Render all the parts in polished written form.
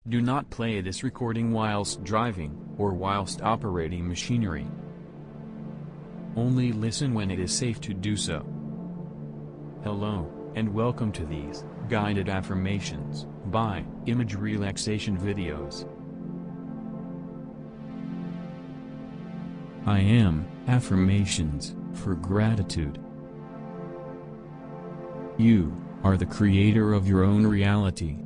Do not play this recording whilst driving, or whilst operating machinery. Only listen when it is safe to do so. Hello, and welcome to these guided affirmations by image relaxation videos. I am affirmations for gratitude. You are the creator of your own reality.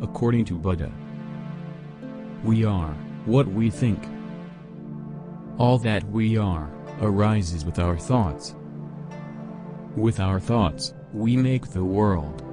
According to Budha, we are what we think. All that we are arises with our thoughts. With our thoughts, we make the world.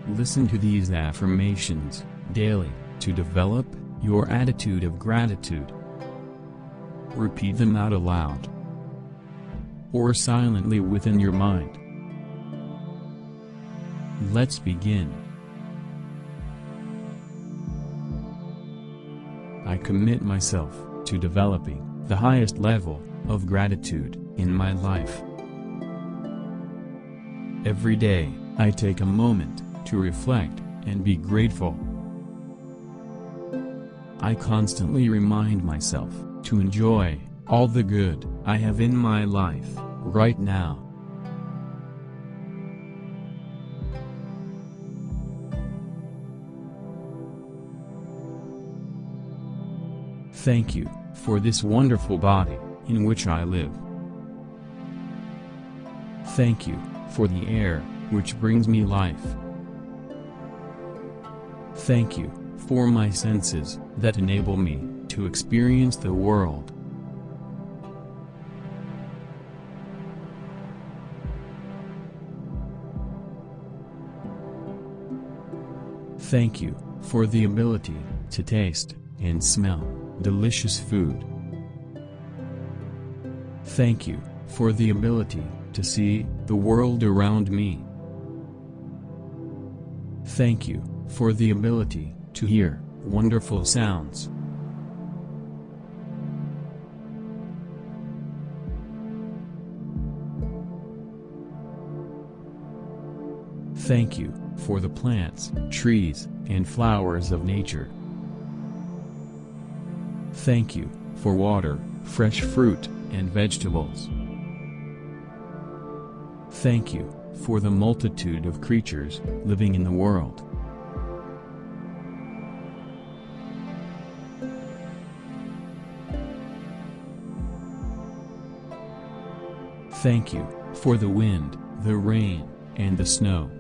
Listen to these affirmations daily to develop your attitude of gratitude. Repeat them out aloud or silently within your mind. Let's begin. I commit myself to developing the highest level of gratitude in my life. Every day, I take a moment to reflect and be grateful. I constantly remind myself to enjoy all the good I have in my life right now. Thank you for this wonderful body in which I live. Thank you for the air which brings me life. Thank you for my senses that enable me to experience the world. Thank you for the ability to taste and smell delicious food. Thank you for the ability to see the world around me. Thank you for the ability to hear wonderful sounds. Thank you for the plants, trees, and flowers of nature. Thank you for water, fresh fruit, and vegetables. Thank you for the multitude of creatures living in the world. Thank you for the wind, the rain, and the snow.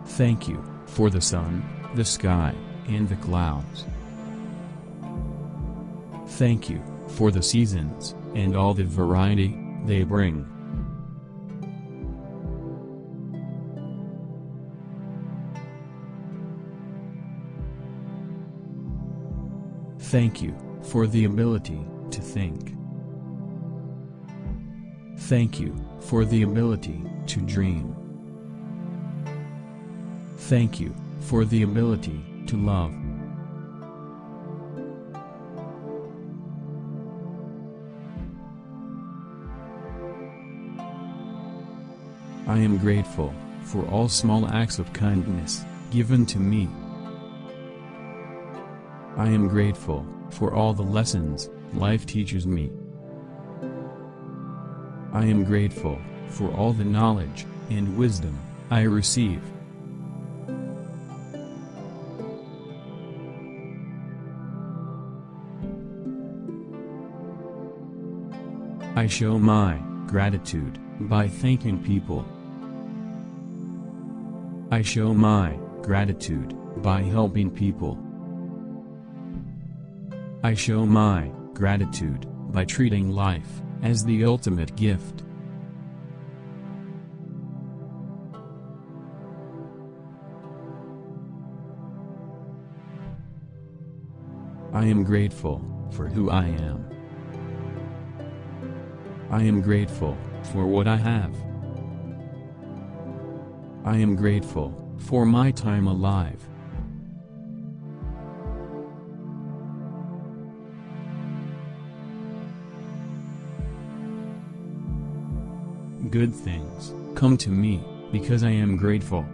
Thank you for the sun, the sky, and the clouds. Thank you for the seasons and all the variety they bring. Thank you for the ability to think. Thank you for the ability to dream. Thank you for the ability to love. I am grateful for all small acts of kindness given to me. I am grateful for all the lessons life teaches me. I am grateful for all the knowledge and wisdom I receive. I show my gratitude by thanking people. I show my gratitude by helping people. I show my gratitude by treating life as the ultimate gift. I am grateful for who I am. I am grateful for what I have. I am grateful for my time alive. Good things come to me because I am grateful.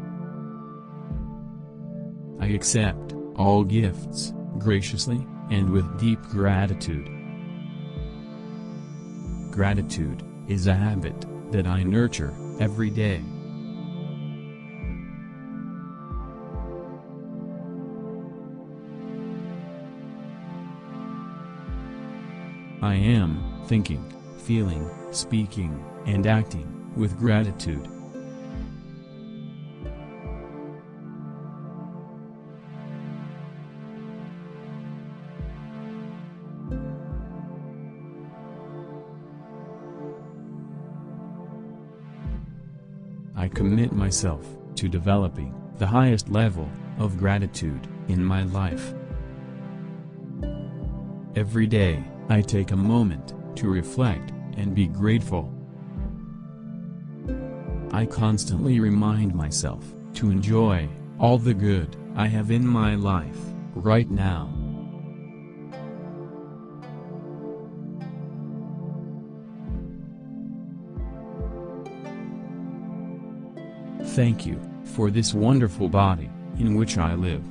I accept all gifts graciously and with deep gratitude. Gratitude is a habit that I nurture every day. I am thinking, feeling, speaking, and acting with gratitude. I commit myself to developing the highest level of gratitude in my life. Every day, I take a moment to reflect and be grateful. I constantly remind myself to enjoy all the good I have in my life right now. Thank you for this wonderful body in which I live.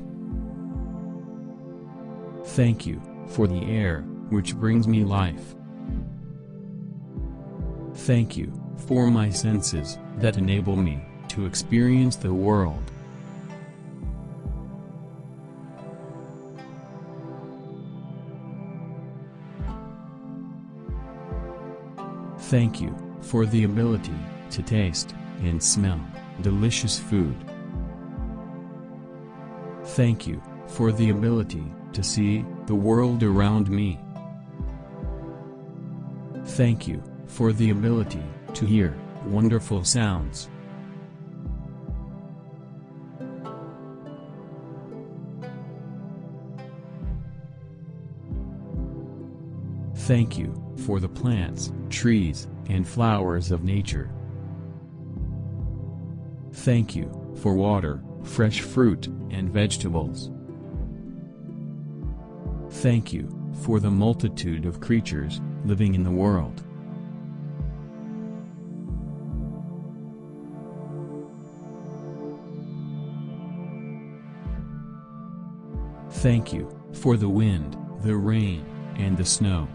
Thank you for the air which brings me life. Thank you for my senses that enable me to experience the world. Thank you for the ability to taste and smell delicious food. Thank you for the ability to see the world around me. Thank you for the ability to hear wonderful sounds. Thank you for the plants, trees, and flowers of nature. Thank you for water, fresh fruit, and vegetables. Thank you for the multitude of creatures living in the world. Thank you for the wind, the rain, and the snow.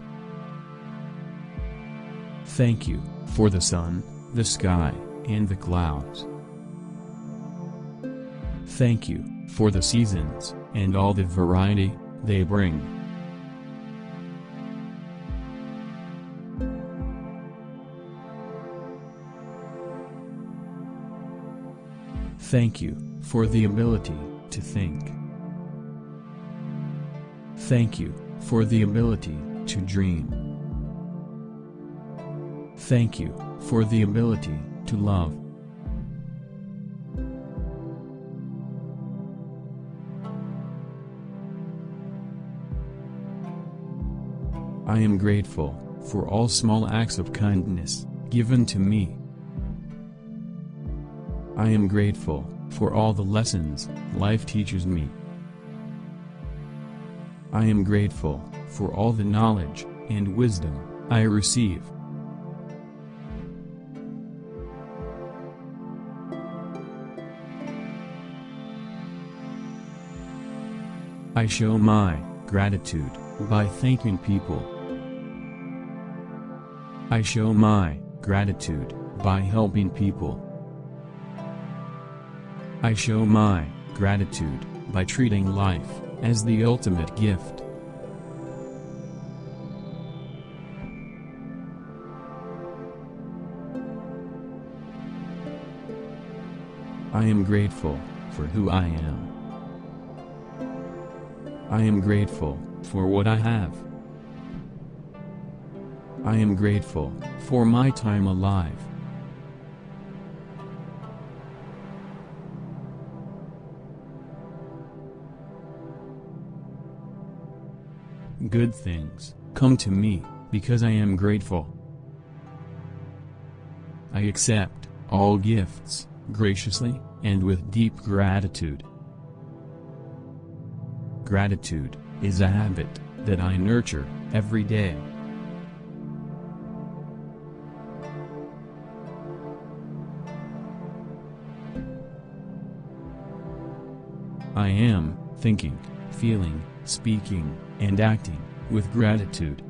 Thank you for the sun, the sky, and the clouds. Thank you for the seasons and all the variety they bring. Thank you for the ability to think. Thank you for the ability to dream. Thank you for the ability to love. I am grateful for all small acts of kindness given to me. I am grateful for all the lessons life teaches me. I am grateful for all the knowledge and wisdom I receive. I show my gratitude by thanking people. I show my gratitude by helping people. I show my gratitude by treating life as the ultimate gift. I am grateful for who I am. I am grateful for what I have. I am grateful for my time alive. Good things come to me because I am grateful. I accept all gifts graciously and with deep gratitude. Gratitude is a habit that I nurture every day. I am thinking, feeling, speaking, and acting with gratitude.